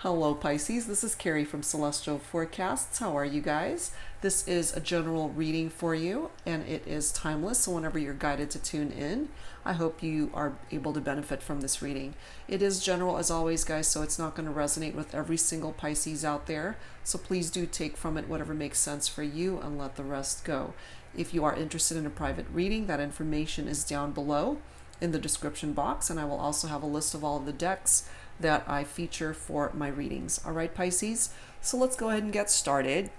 Hello Pisces, this is Carrie from Celestial Forecasts. How are you guys? This is a general reading for you and it is timeless, so whenever you're guided to tune in, I hope you are able to benefit from this reading. It is general as always, guys, so it's not going to resonate with every single Pisces out there, so please do take from it whatever makes sense for you and let the rest go. If you are interested in a private reading, that information is down below in the description box, and I will also have a list of all of the decks that I feature for my readings. All right, Pisces, so let's go ahead and get started.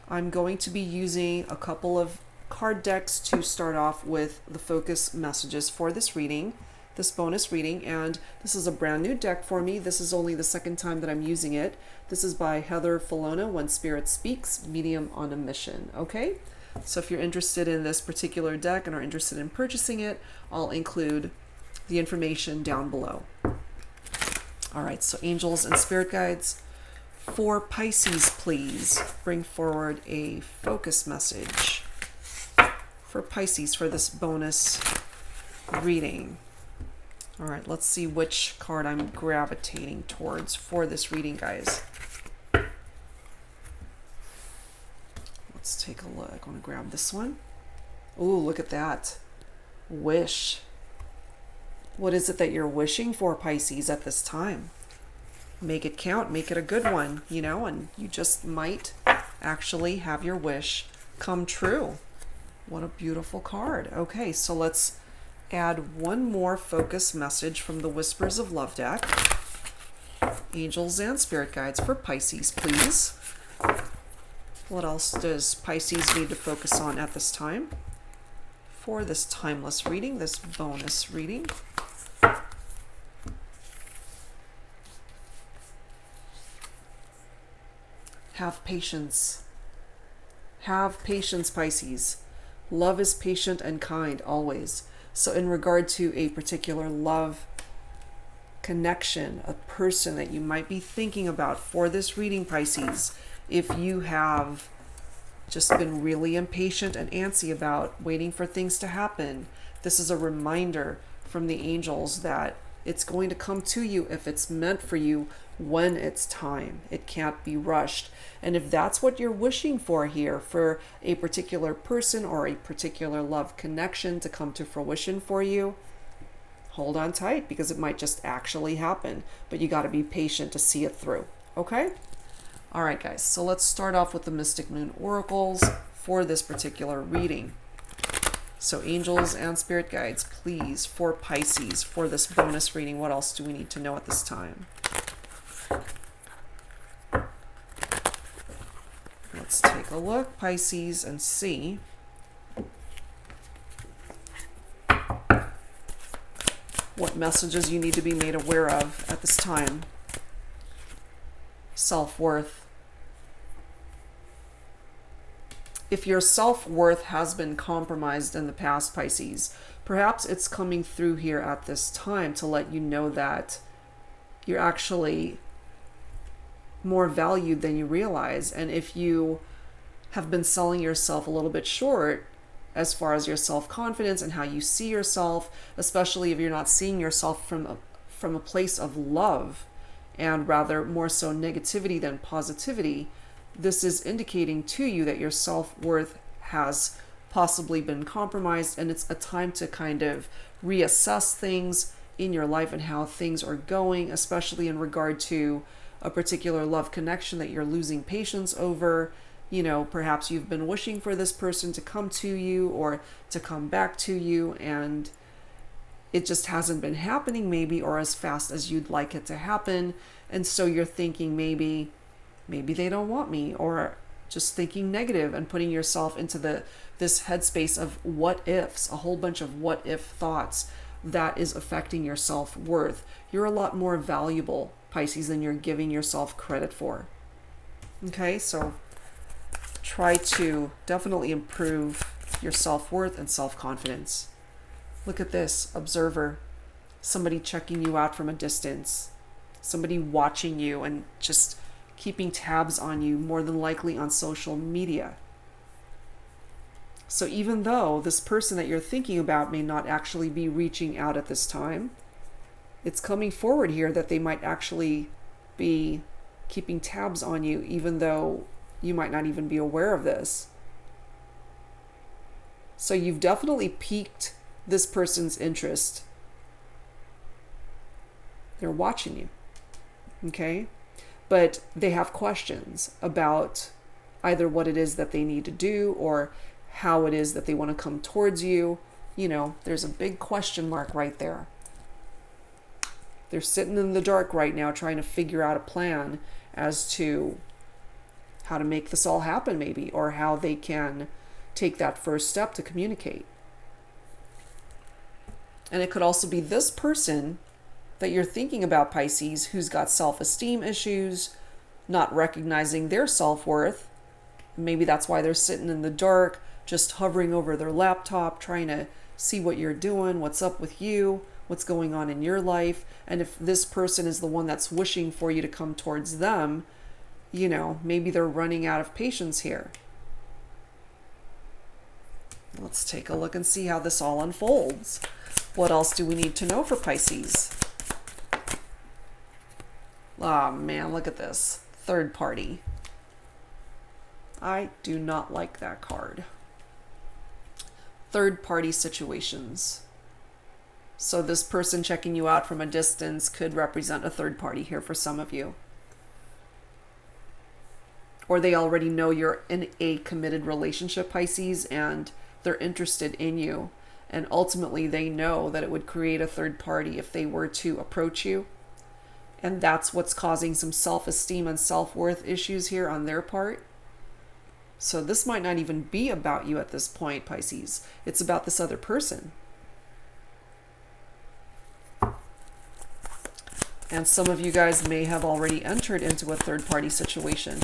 I'm going to be using a couple of card decks to start off with the focus messages for this reading, this bonus reading, and this is a brand new deck for me. This is only the second time that I'm using it. This is by Fallona, When Spirit Speaks, Medium on a Mission. Okay, so if you're interested in this particular deck and are interested in purchasing it, I'll include the information down below. All right, so angels and spirit guides for Pisces, please bring forward a focus message for Pisces for this bonus reading. All right, let's see which card I'm gravitating towards for this reading, guys. Let's take a look. I want to grab this one. Ooh, look at that. Wish. What is it that you're wishing for, Pisces, at this time? Make it count, make it a good one, you know, and you just might actually have your wish come true. What a beautiful card. Okay, so let's add one more focus message from the Whispers of Love deck. Angels and spirit guides for Pisces, please. What else does Pisces need to focus on at this time for this timeless reading, this bonus reading? Have patience. Have patience, Pisces. Love is patient and kind always. So in regard to a particular love connection, a person that you might be thinking about for this reading, Pisces, if you have just been really impatient and antsy about waiting for things to happen, this is a reminder from the angels that it's going to come to you if it's meant for you when it's time. It can't be rushed. And if that's what you're wishing for here, for a particular person or a particular love connection to come to fruition for you, hold on tight, because it might just actually happen. But you got to be patient to see it through. Okay? All right, guys. So let's start off with the Mystic Moon Oracles for this particular reading. So angels and spirit guides, please, for Pisces, for this bonus reading, what else do we need to know at this time? Let's take a look, Pisces, and see what messages you need to be made aware of at this time. Self-worth. If your self-worth has been compromised in the past, Pisces, perhaps it's coming through here at this time to let you know that you're actually more valued than you realize. And if you have been selling yourself a little bit short as far as your self-confidence and how you see yourself, especially if you're not seeing yourself from a place of love and rather more so negativity than positivity, this is indicating to you that your self-worth has possibly been compromised, and it's a time to kind of reassess things in your life and how things are going, especially in regard to a particular love connection that you're losing patience over. You know, perhaps you've been wishing for this person to come to you or to come back to you, and it just hasn't been happening maybe, or as fast as you'd like it to happen. And so you're thinking maybe they don't want me, or just thinking negative and putting yourself into this headspace of what ifs, a whole bunch of what if thoughts that is affecting your self-worth. You're a lot more valuable, Pisces, than you're giving yourself credit for. Okay, so try to definitely improve your self-worth and self-confidence. Look at this, observer, somebody checking you out from a distance, somebody watching you and just keeping tabs on you, more than likely on social media. So even though this person that you're thinking about may not actually be reaching out at this time, it's coming forward here that they might actually be keeping tabs on you, even though you might not even be aware of this. So you've definitely piqued this person's interest. They're watching you, okay? But they have questions about either what it is that they need to do or how it is that they want to come towards you. You know, there's a big question mark right there. They're sitting in the dark right now trying to figure out a plan as to how to make this all happen, maybe, or how they can take that first step to communicate. And it could also be this person that you're thinking about, Pisces, who's got self-esteem issues, not recognizing their self-worth. Maybe that's why they're sitting in the dark, just hovering over their laptop, trying to see what you're doing, what's up with you, what's going on in your life. And if this person is the one that's wishing for you to come towards them, you know, maybe they're running out of patience here. Let's take a look and see how this all unfolds. What else do we need to know for Pisces? Oh man, look at this. Third party. I do not like that card. Third party situations. So this person checking you out from a distance could represent a third party here for some of you. Or they already know you're in a committed relationship, Pisces, and they're interested in you. And ultimately they know that it would create a third party if they were to approach you. And that's what's causing some self-esteem and self-worth issues here on their part. So this might not even be about you at this point, Pisces. It's about this other person. And some of you guys may have already entered into a third-party situation.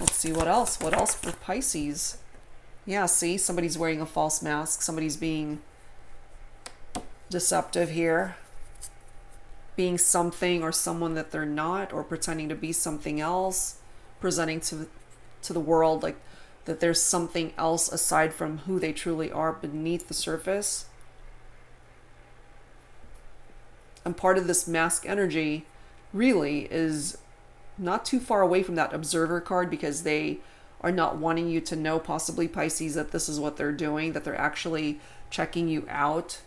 Let's see what else. What else for Pisces? Yeah, see, somebody's wearing a false mask. Somebody's being deceptive here. Being something or someone that they're not, or pretending to be something else, presenting to the world like that there's something else aside from who they truly are beneath the surface. And part of this mask energy really is not too far away from that observer card, because they are not wanting you to know, possibly Pisces, that this is what they're doing, that they're actually checking you out.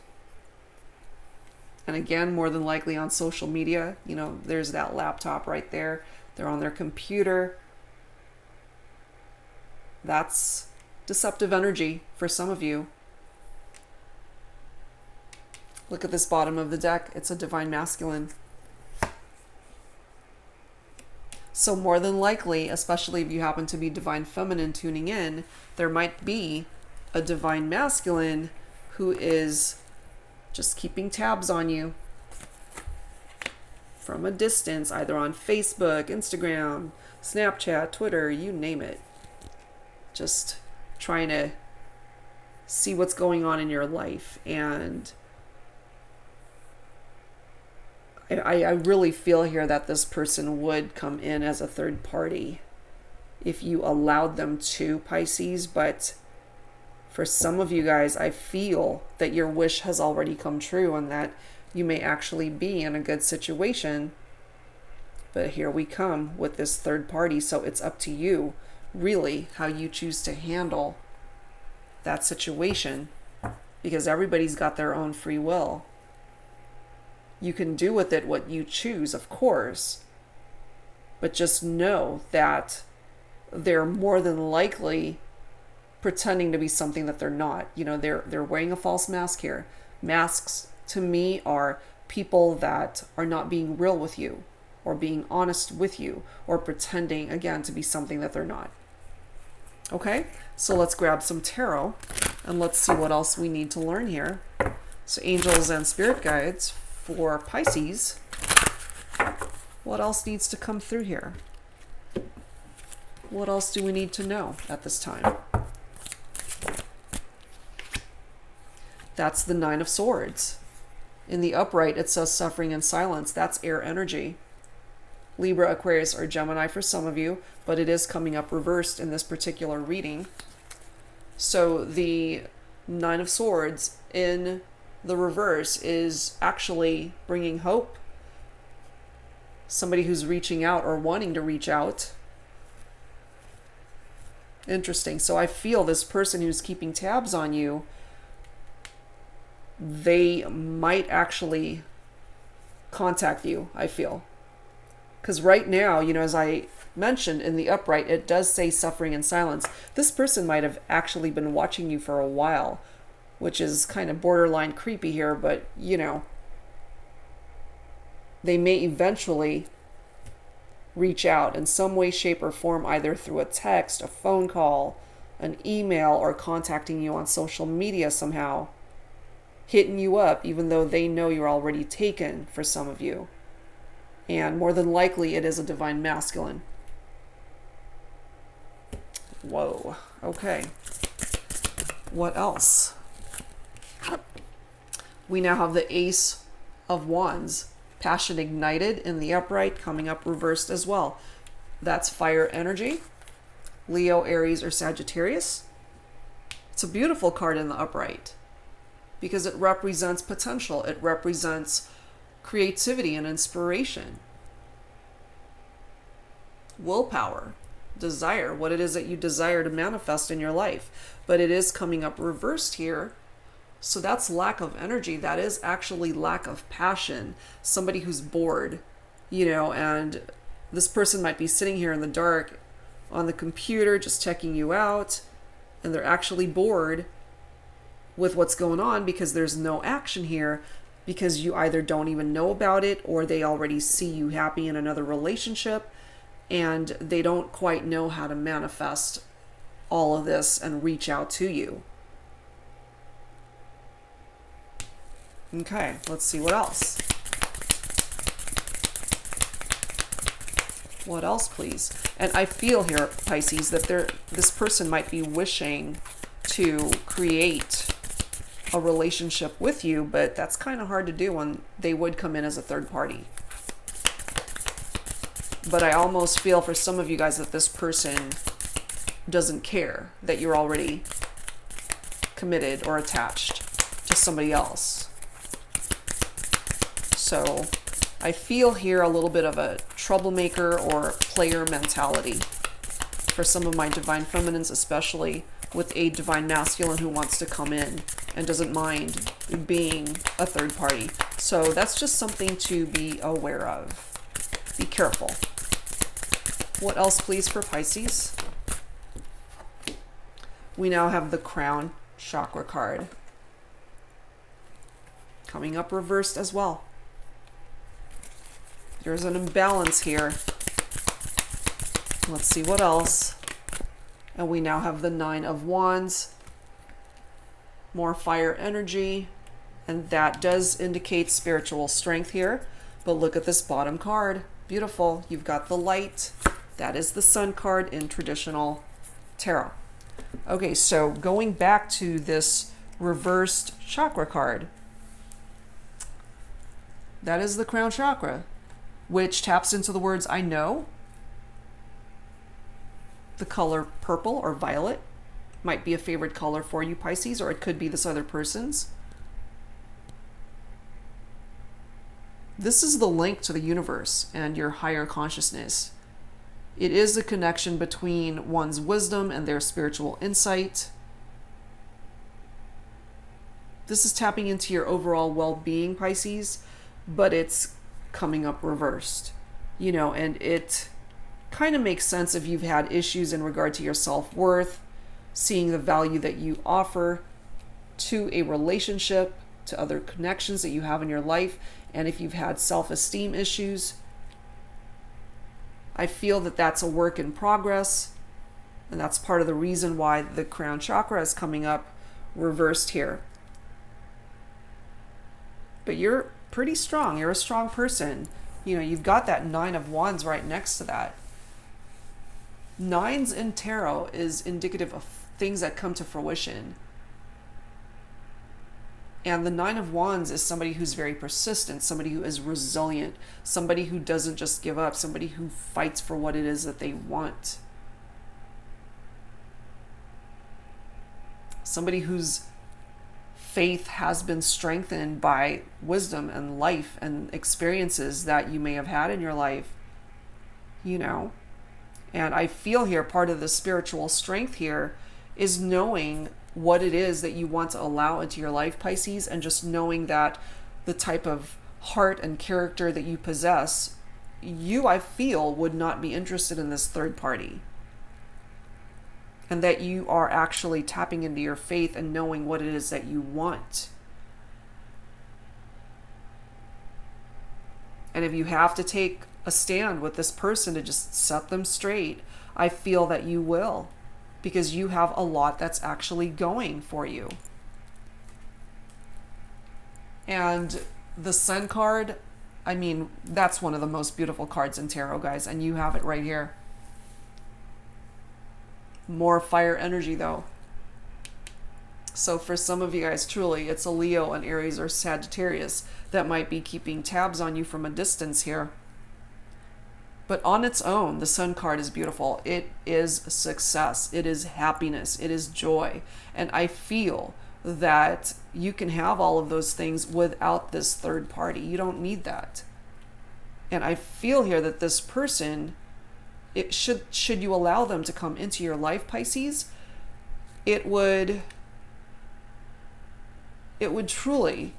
And again, more than likely on social media, you know, there's that laptop right there. They're on their computer. That's deceptive energy for some of you. Look at this bottom of the deck. It's a divine masculine. So more than likely, especially if you happen to be divine feminine tuning in, there might be a divine masculine who is just keeping tabs on you from a distance, either on Facebook, Instagram, Snapchat, Twitter, you name it. Just trying to see what's going on in your life. And I really feel here that this person would come in as a third party if you allowed them to, Pisces. But for some of you guys, I feel that your wish has already come true and that you may actually be in a good situation. But here we come with this third party. So it's up to you, really, how you choose to handle that situation, because everybody's got their own free will. You can do with it what you choose, of course, but just know that they're more than likely pretending to be something that they're not. You know, they're wearing a false mask here. Masks, to me, are people that are not being real with you, or being honest with you, or pretending, again, to be something that they're not. Okay, so let's grab some tarot, and let's see what else we need to learn here. So angels and spirit guides for Pisces, what else needs to come through here? What else do we need to know at this time? That's the Nine of Swords. In the upright, it says suffering and silence. That's air energy. Libra, Aquarius, or Gemini for some of you, but it is coming up reversed in this particular reading. So the Nine of Swords in the reverse is actually bringing hope. Somebody who's reaching out or wanting to reach out. Interesting. So I feel this person who's keeping tabs on you, they might actually contact you, I feel. Because right now, as I mentioned in the upright, it does say suffering in silence. This person might have actually been watching you for a while, which is kind of borderline creepy here, but they may eventually reach out in some way, shape, or form, either through a text, a phone call, an email, or contacting you on social media somehow, hitting you up, even though they know you're already taken for some of you. And more than likely, it is a divine masculine. Whoa. Okay. What else? We now have the Ace of Wands. Passion ignited in the upright, coming up reversed as well. That's fire energy. Leo, Aries, or Sagittarius. It's a beautiful card in the upright because it represents potential. It represents creativity and inspiration. Willpower, desire, what it is that you desire to manifest in your life. But it is coming up reversed here. So that's lack of energy. That is actually lack of passion. Somebody who's bored, and this person might be sitting here in the dark on the computer just checking you out, and they're actually bored with what's going on because there's no action here, because you either don't even know about it or they already see you happy in another relationship and they don't quite know how to manifest all of this and reach out to you. Okay, let's see what else. What else, please? And I feel here, Pisces, that this person might be wishing to create a relationship with you, but that's kind of hard to do when they would come in as a third party. But I almost feel for some of you guys that this person doesn't care that you're already committed or attached to somebody else. So I feel here a little bit of a troublemaker or player mentality for some of my divine feminines, especially with a divine masculine who wants to come in and doesn't mind being a third party. So that's just something to be aware of. Be careful. What else, please, for Pisces? We now have the Crown Chakra card coming up reversed as well. There's an imbalance here. Let's see what else. And we now have the Nine of Wands. More fire energy. And that does indicate spiritual strength here. But look at this bottom card. Beautiful. You've got the light. That is the Sun card in traditional tarot. Okay, so going back to this reversed chakra card. That is the Crown Chakra, which taps into the words I know. The color purple or violet might be a favorite color for you, Pisces, or it could be this other person's. This is the link to the universe and your higher consciousness. It is a connection between one's wisdom and their spiritual insight. This is tapping into your overall well-being, Pisces, but it's coming up reversed, and it kind of makes sense if you've had issues in regard to your self-worth, seeing the value that you offer to a relationship, to other connections that you have in your life, and if you've had self-esteem issues. I feel that that's a work in progress, and that's part of the reason why the Crown Chakra is coming up reversed here. But you're pretty strong. You're a strong person. You've got that Nine of Wands right next to that. Nines in tarot is indicative of things that come to fruition. And the Nine of Wands is somebody who's very persistent, somebody who is resilient, somebody who doesn't just give up, somebody who fights for what it is that they want. Somebody who's faith has been strengthened by wisdom and life and experiences that you may have had in your life, you know. And I feel here part of the spiritual strength here is knowing what it is that you want to allow into your life, Pisces, and just knowing that the type of heart and character that you possess, you, I feel, would not be interested in this third party. And that you are actually tapping into your faith and knowing what it is that you want. And if you have to take a stand with this person to just set them straight, I feel that you will, because you have a lot that's actually going for you. And the Sun card, I mean, that's one of the most beautiful cards in tarot, guys, and you have it right here. More fire energy, though. So for some of you guys, truly, it's a Leo, an Aries, or Sagittarius that might be keeping tabs on you from a distance here. But on its own, the Sun card is beautiful. It is success. It is happiness. It is joy. And I feel that you can have all of those things without this third party. You don't need that. And I feel here that this person, it should you allow them to come into your life, Pisces, it would truly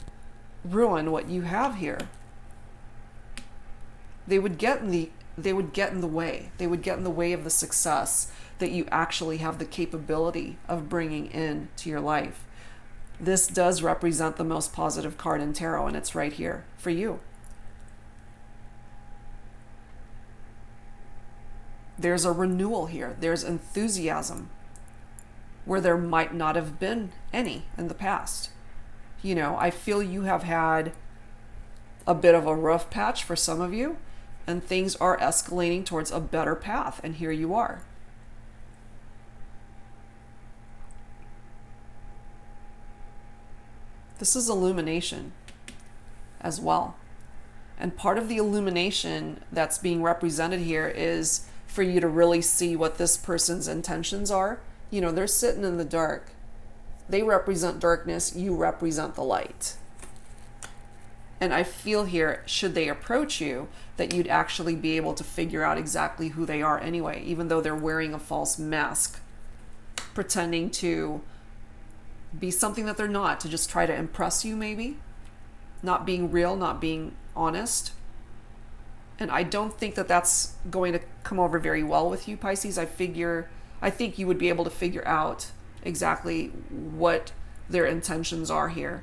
ruin what you have here. They would get in the way. They would get in the way of the success that you actually have the capability of bringing in to your life. This does represent the most positive card in tarot, and it's right here for you. There's a renewal here. There's enthusiasm where there might not have been any in the past. You know, I feel you have had a bit of a rough patch for some of you, and things are escalating towards a better path, and here you are. This is illumination as well. And part of the illumination that's being represented here is for you to really see what this person's intentions are. You know, they're sitting in the dark. They represent darkness. You represent the light. And I feel here, should they approach you, that you'd actually be able to figure out exactly who they are anyway, even though they're wearing a false mask, pretending to be something that they're not, to just try to impress you maybe. Not being real, not being honest. And I don't think that that's going to come over very well with you, Pisces. I think you would be able to figure out exactly what their intentions are here.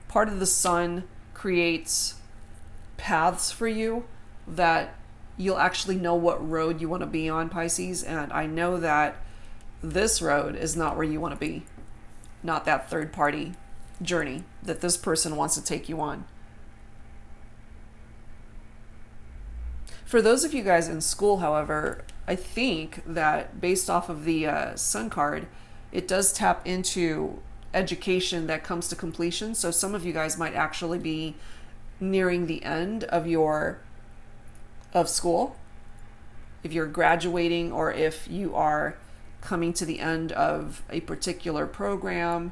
Part of the Sun creates paths for you that you'll actually know what road you want to be on, Pisces. And I know that this road is not where you want to be. Not that third party journey that this person wants to take you on. For those of you guys in school, however, I think that based off of the Sun card, it does tap into education that comes to completion. So some of you guys might actually be nearing the end of school. If you're graduating, or if you are coming to the end of a particular program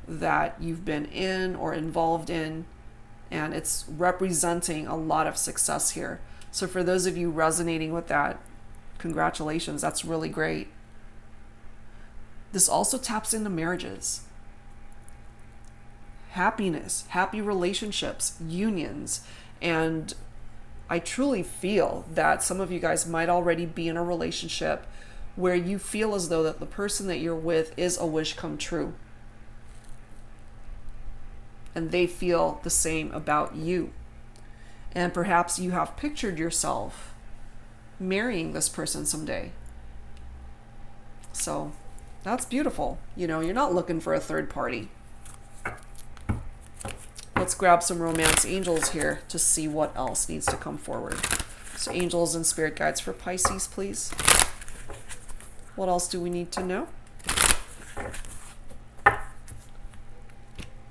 that you've been in or involved in, and it's representing a lot of success here. So for those of you resonating with that, congratulations, that's really great. This also taps into marriages. Happiness, happy relationships, unions, and I truly feel that some of you guys might already be in a relationship where you feel as though that the person that you're with is a wish come true. And they feel the same about you. And perhaps you have pictured yourself marrying this person someday. So that's beautiful. You know, you're not looking for a third party. Let's grab some romance angels here to see what else needs to come forward. So angels and spirit guides for Pisces, please. What else do we need to know?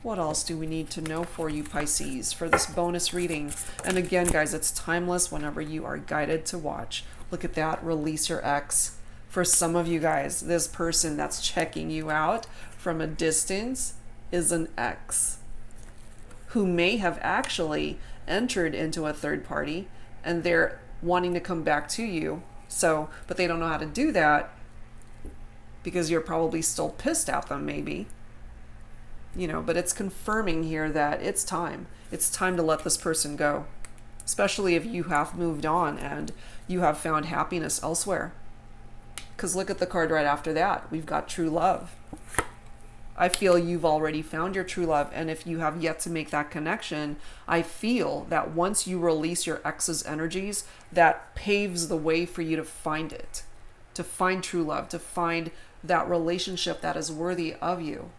What else do we need to know for you, Pisces, for this bonus reading? And again, guys, it's timeless whenever you are guided to watch. Look at that. Release your ex. For some of you guys, this person that's checking you out from a distance is an ex who may have actually entered into a third party and they're wanting to come back to you. So, but they don't know how to do that because you're probably still pissed at them, maybe. You know, but it's confirming here that it's time. It's time to let this person go, especially if you have moved on and you have found happiness elsewhere. Because look at the card right after that. We've got true love. I feel you've already found your true love. And if you have yet to make that connection, I feel that once you release your ex's energies, that paves the way for you to find it, to find true love, to find that relationship that is worthy of you.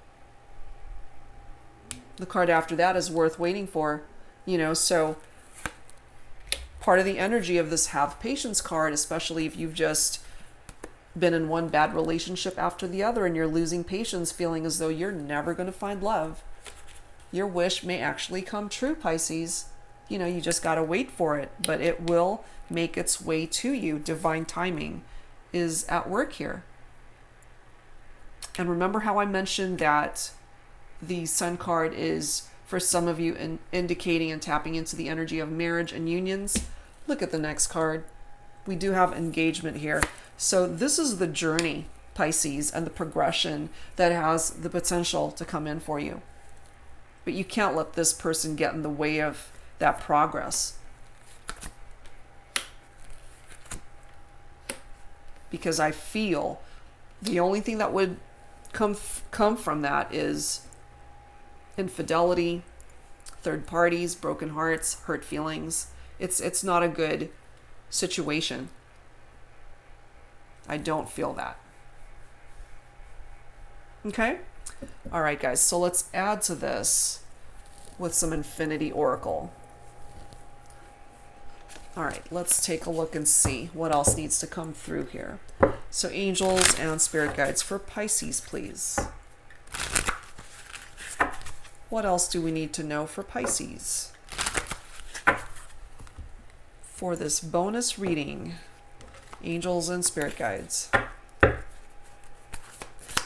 The card after that is worth waiting for, you know, so part of the energy of this have patience card, especially if you've just been in one bad relationship after the other and you're losing patience, feeling as though you're never going to find love. Your wish may actually come true, Pisces. You know, you just got to wait for it, but it will make its way to you. Divine timing is at work here. And remember how I mentioned that the Sun card is, for some of you, indicating and tapping into the energy of marriage and unions? Look at the next card. We do have engagement here. So this is the journey, Pisces, and the progression that has the potential to come in for you. But you can't let this person get in the way of that progress. Because I feel the only thing that would come from that is infidelity, third parties, broken hearts, hurt feelings. It's not a good situation. I don't feel that. Okay? All right, guys. So let's add to this with some Infinity Oracle. All right, let's take a look and see what else needs to come through here. So angels and spirit guides for Pisces, please. What else do we need to know for Pisces? For this bonus reading, angels and spirit guides.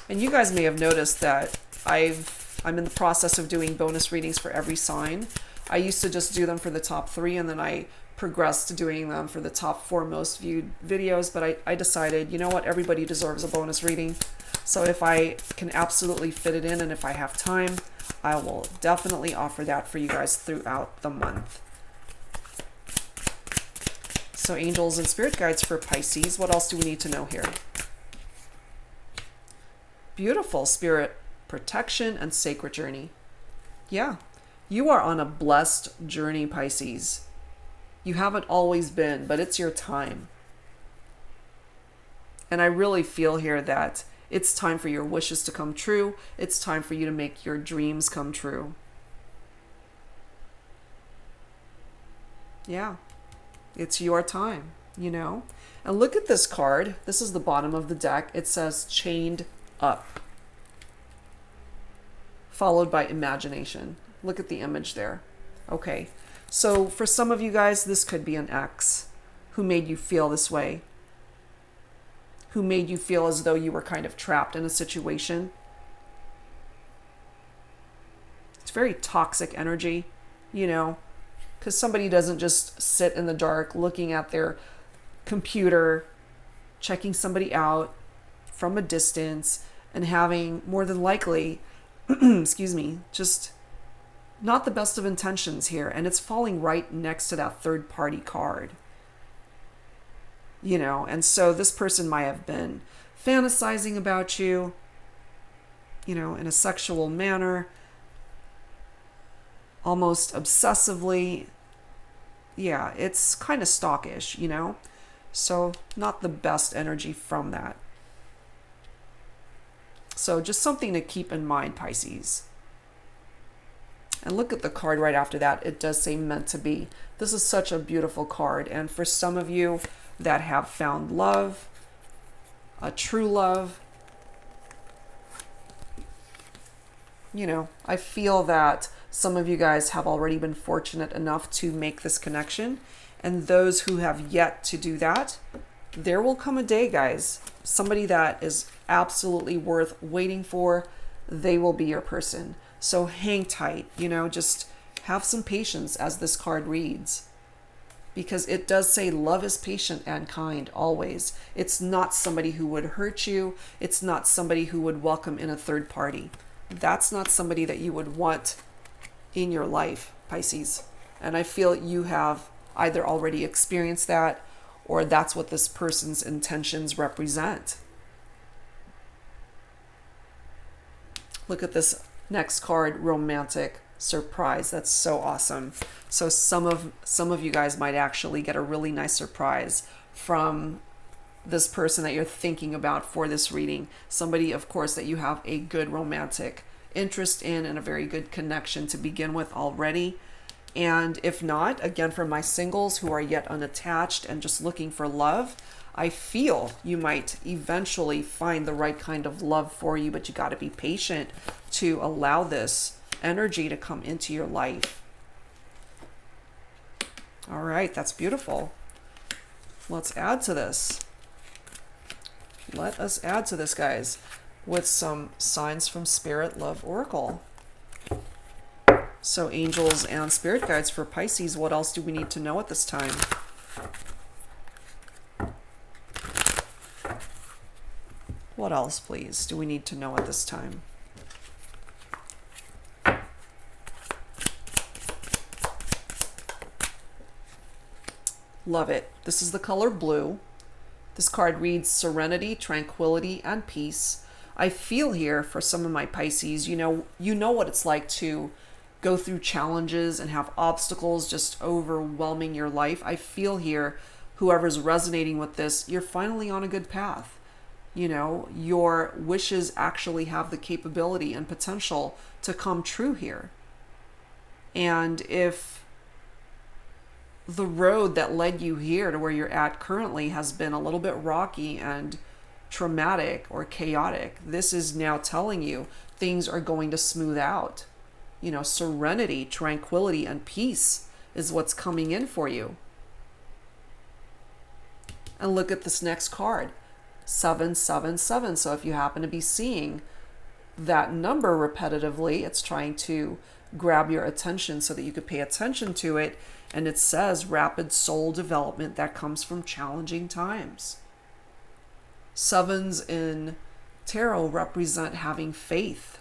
And you guys may have noticed that I'm in the process of doing bonus readings for every sign. I used to just do them for the top 3, and then I progressed to doing them for the top 4 most viewed videos. But I decided, you know what, everybody deserves a bonus reading. So if I can absolutely fit it in and if I have time, I will definitely offer that for you guys throughout the month. So angels and spirit guides for Pisces. What else do we need to know here? Beautiful. Spirit protection and sacred journey. Yeah, you are on a blessed journey, Pisces. You haven't always been, but it's your time. And I really feel here that it's time for your wishes to come true. It's time for you to make your dreams come true. Yeah. It's your time, you know? And look at this card. This is the bottom of the deck. It says chained up, followed by imagination. Look at the image there. Okay. So for some of you guys, this could be an ex who made you feel this way, who made you feel as though you were kind of trapped in a situation. It's very toxic energy, you know? Because somebody doesn't just sit in the dark looking at their computer, checking somebody out from a distance and having more than likely, excuse me, just not the best of intentions here. And it's falling right next to that third party card. You know, and so this person might have been fantasizing about you, you know, in a sexual manner, almost obsessively. Yeah, it's kind of stalkish, you know? So not the best energy from that. So just something to keep in mind, Pisces. And look at the card right after that. It does say meant to be. This is such a beautiful card. And for some of you that have found love, a true love, you know, I feel that some of you guys have already been fortunate enough to make this connection. And those who have yet to do that, there will come a day, guys, somebody that is absolutely worth waiting for, they will be your person. So hang tight, just have some patience as this card reads. Because it does say love is patient and kind always. It's not somebody who would hurt you. It's not somebody who would welcome in a third party. That's not somebody that you would want in your life, Pisces. And I feel you have either already experienced that, or that's what this person's intentions represent. Look at this next card, romantic surprise. That's so awesome. So some of you guys might actually get a really nice surprise from this person that you're thinking about for this reading. Somebody, of course, that you have a good romantic interest in and a very good connection to begin with already. And if not, again, for my singles who are yet unattached and just looking for love, I feel you might eventually find the right kind of love for you, but you got to be patient to allow this energy to come into your life. All right, that's beautiful. Let's add to this. Let us add to this, guys, with some signs from Spirit Love Oracle. So angels and spirit guides for Pisces, what else do we need to know at this time? What else, please, do we need to know at this time? Love it. This is the color blue. This card reads serenity, tranquility, and peace. I feel here for some of my Pisces, you know what it's like to go through challenges and have obstacles just overwhelming your life. I feel here, whoever's resonating with this, you're finally on a good path. Your wishes actually have the capability and potential to come true here. And if the road that led you here to where you're at currently has been a little bit rocky and traumatic or chaotic, this is now telling you things are going to smooth out. Serenity, tranquility, and peace is what's coming in for you. And look at this next card, 777. So if you happen to be seeing that number repetitively, it's trying to grab your attention so that you could pay attention to it. And it says rapid soul development that comes from challenging times. Sevens in tarot represent having faith.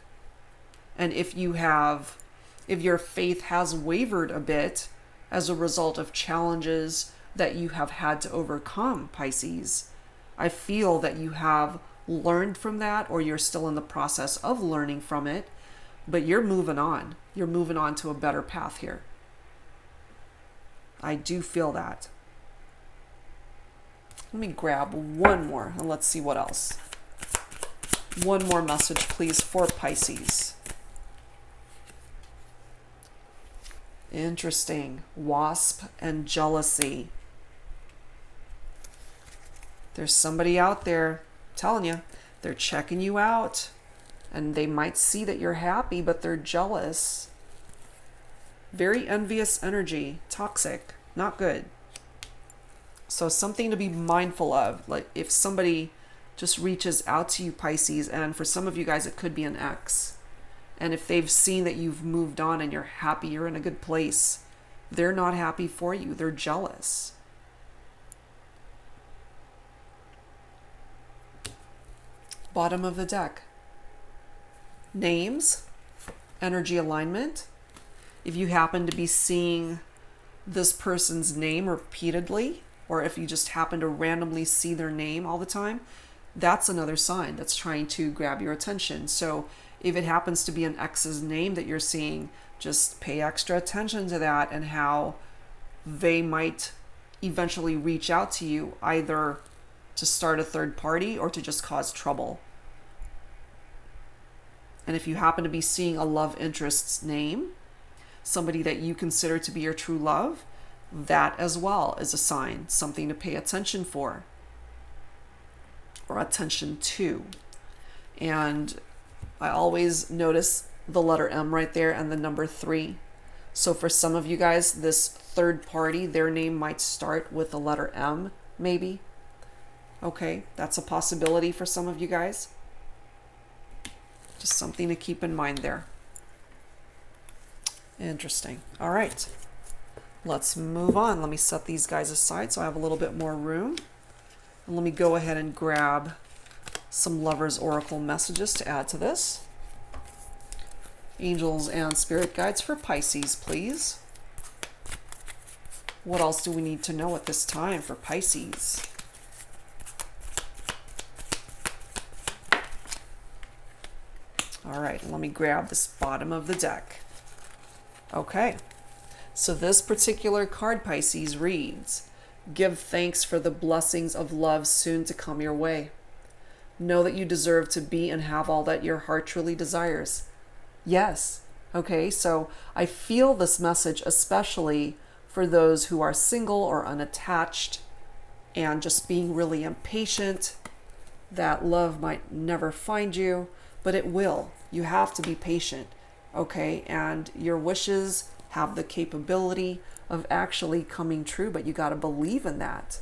And if your faith has wavered a bit as a result of challenges that you have had to overcome, Pisces, I feel that you have learned from that, or you're still in the process of learning from it, but you're moving on. You're moving on to a better path here. I do feel that. Let me grab one more and let's see what else. One more message, please, for Pisces. Interesting. Wasp and jealousy. There's somebody out there, I'm telling you, they're checking you out, and they might see that you're happy, but they're jealous. Very envious energy, toxic, not good. So something to be mindful of, like if somebody just reaches out to you, Pisces, and for some of you guys, it could be an ex. And if they've seen that you've moved on and you're happy, you're in a good place, they're not happy for you. They're jealous. Bottom of the deck. Names, energy alignment. If you happen to be seeing this person's name repeatedly, or if you just happen to randomly see their name all the time, that's another sign that's trying to grab your attention. So if it happens to be an ex's name that you're seeing, just pay extra attention to that and how they might eventually reach out to you, either to start a third party or to just cause trouble. And if you happen to be seeing a love interest's name, somebody that you consider to be your true love, that as well is a sign, something to pay attention for or attention to. And I always notice the letter M right there and the number 3. So for some of you guys, this third party, their name might start with the letter M, maybe. Okay, that's a possibility for some of you guys. Just something to keep in mind there. Interesting. All right, let's move on. Let me set these guys aside so I have a little bit more room. And let me go ahead and grab some Lovers Oracle messages to add to this. Angels and spirit guides for Pisces, please. What else do we need to know at this time for Pisces? All right, let me grab this bottom of the deck. Okay, so this particular card, Pisces, reads, "Give thanks for the blessings of love soon to come your way. Know that you deserve to be and have all that your heart truly desires." Yes. Okay, so I feel this message especially for those who are single or unattached and just being really impatient that love might never find you, but it will. You have to be patient, okay? And your wishes have the capability of actually coming true, but you got to believe in that.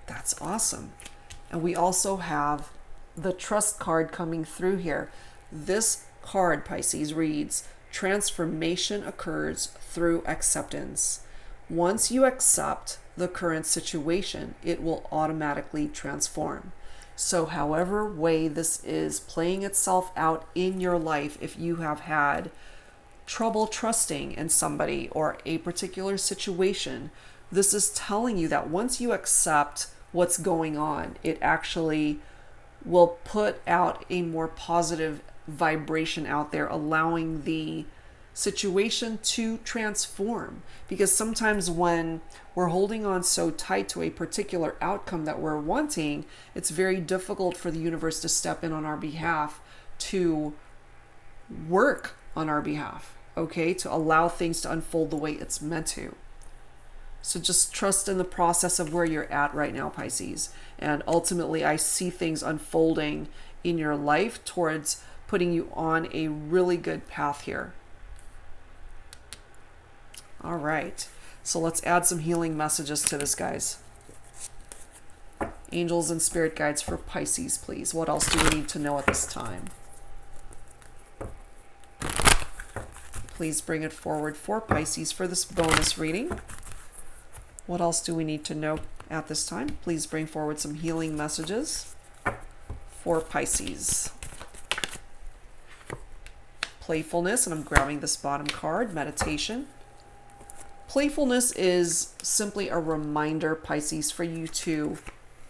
That's awesome. And we also have the trust card coming through here. This card, Pisces, reads, "Transformation occurs through acceptance. Once you accept the current situation, it will automatically transform." So however way this is playing itself out in your life, if you have had trouble trusting in somebody or a particular situation, this is telling you that once you accept what's going on, it actually will put out a more positive vibration out there, allowing the situation to transform. Because sometimes when we're holding on so tight to a particular outcome that we're wanting, it's very difficult for the universe to step in on our behalf, to work on our behalf, okay, to allow things to unfold the way it's meant to. So just trust in the process of where you're at right now, Pisces. And ultimately, I see things unfolding in your life towards putting you on a really good path here. All right. So let's add some healing messages to this, guys. Angels and spirit guides for Pisces, please. What else do we need to know at this time? Please bring it forward for Pisces for this bonus reading. What else do we need to know at this time? Please bring forward some healing messages for Pisces. Playfulness, and I'm grabbing this bottom card, meditation. Playfulness is simply a reminder, Pisces, for you to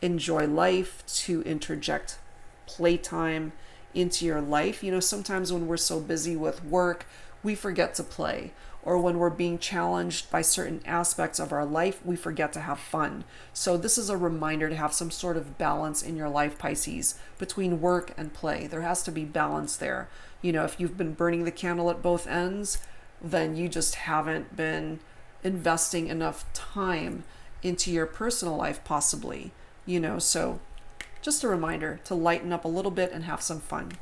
enjoy life, to interject playtime into your life. You know, sometimes when we're so busy with work, we forget to play. Or when we're being challenged by certain aspects of our life, we forget to have fun. So this is a reminder to have some sort of balance in your life, Pisces, between work and play. There has to be balance there. You know, if you've been burning the candle at both ends, then you just haven't been investing enough time into your personal life, possibly. You know, so just a reminder to lighten up a little bit and have some fun.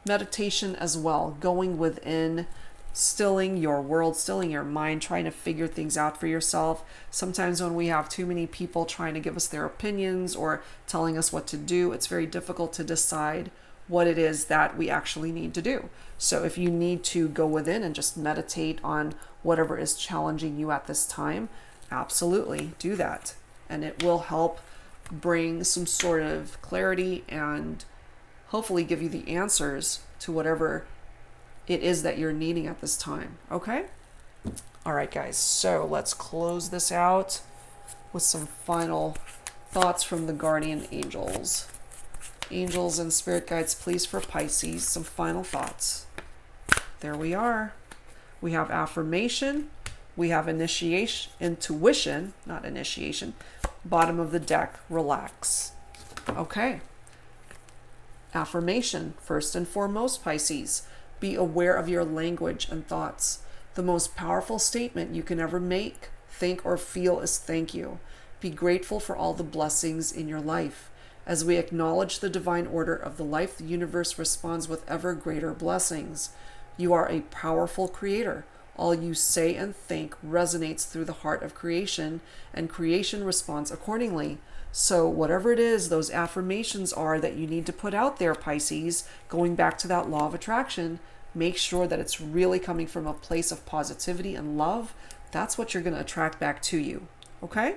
Meditation as well, going within, stilling your world, stilling your mind, trying to figure things out for yourself. Sometimes when we have too many people trying to give us their opinions or telling us what to do, it's very difficult to decide what it is that we actually need to do. So if you need to go within and just meditate on whatever is challenging you at this time, absolutely do that. And it will help bring some sort of clarity and hopefully give you the answers to whatever it is that you're needing at this time. Okay? All right, guys. So let's close this out with some final thoughts from the guardian angels. Angels and spirit guides, please, for Pisces, some final thoughts. There we are. We have affirmation. We have initiation, intuition, not initiation. Bottom of the deck, relax. Okay. Affirmation, first and foremost, Pisces. Be aware of your language and thoughts. The most powerful statement you can ever make, think, or feel is thank you. Be grateful for all the blessings in your life. As we acknowledge the divine order of the life, the universe responds with ever greater blessings. You are a powerful creator. All you say and think resonates through the heart of creation, and creation responds accordingly. So whatever it is those affirmations are that you need to put out there, Pisces, going back to that law of attraction, make sure that it's really coming from a place of positivity and love. That's what you're going to attract back to you. Okay?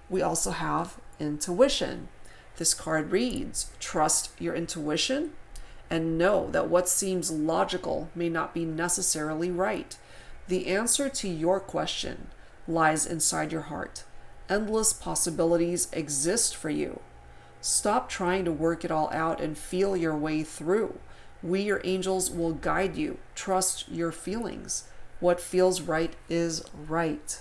We also have intuition. This card reads, trust your intuition and know that what seems logical may not be necessarily right. The answer to your question lies inside your heart. Endless possibilities exist for you. Stop trying to work it all out and feel your way through. We, your angels, will guide you. Trust your feelings. What feels right is right.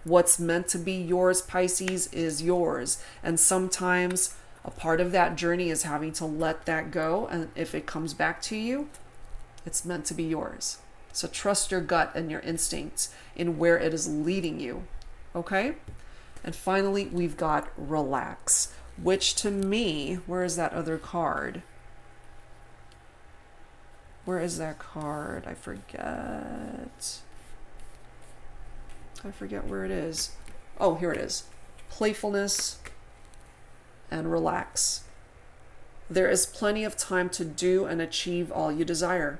What's meant to be yours, Pisces, is yours. And sometimes a part of that journey is having to let that go. And if it comes back to you, it's meant to be yours. So trust your gut and your instincts in where it is leading you. Okay? And finally, we've got relax, which to me, where is that other card? Where is that card? I forget where it is. Oh, here it is. Playfulness and relax. There is plenty of time to do and achieve all you desire.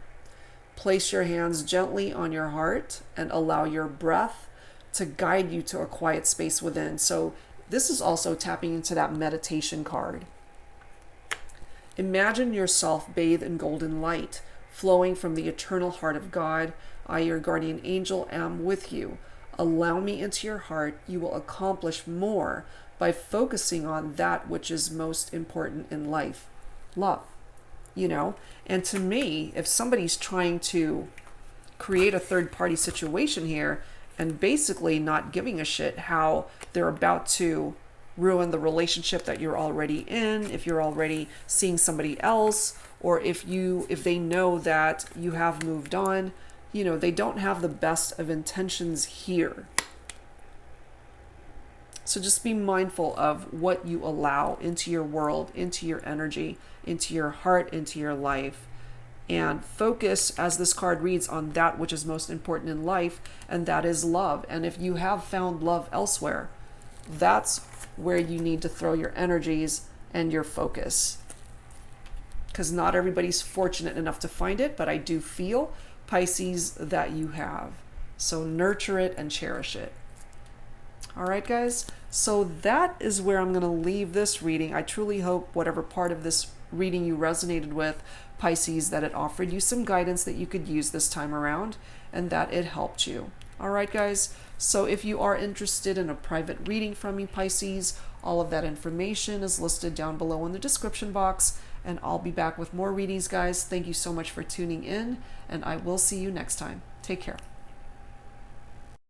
Place your hands gently on your heart and allow your breath to guide you to a quiet space within. So this is also tapping into that meditation card. Imagine yourself bathed in golden light, flowing from the eternal heart of God. I, your guardian angel, am with you. Allow me into your heart. You will accomplish more by focusing on that which is most important in life. Love. You know? And to me, if somebody's trying to create a third-party situation here and basically not giving a shit how they're about to ruin the relationship that you're already in, if you're already seeing somebody else, or if they know that you have moved on, you know, they don't have the best of intentions here. So just be mindful of what you allow into your world, into your energy, into your heart, into your life. And focus, as this card reads, on that which is most important in life, and that is love. And if you have found love elsewhere, that's where you need to throw your energies and your focus. Because not everybody's fortunate enough to find it, but I do feel, Pisces, that you have. So nurture it and cherish it. All right, guys. So that is where I'm going to leave this reading. I truly hope whatever part of this reading you resonated with, Pisces, that it offered you some guidance that you could use this time around and that it helped you. All right, guys. So if you are interested in a private reading from me, Pisces, all of that information is listed down below in the description box, and I'll be back with more readings, guys. Thank you so much for tuning in, and I will see you next time. Take care.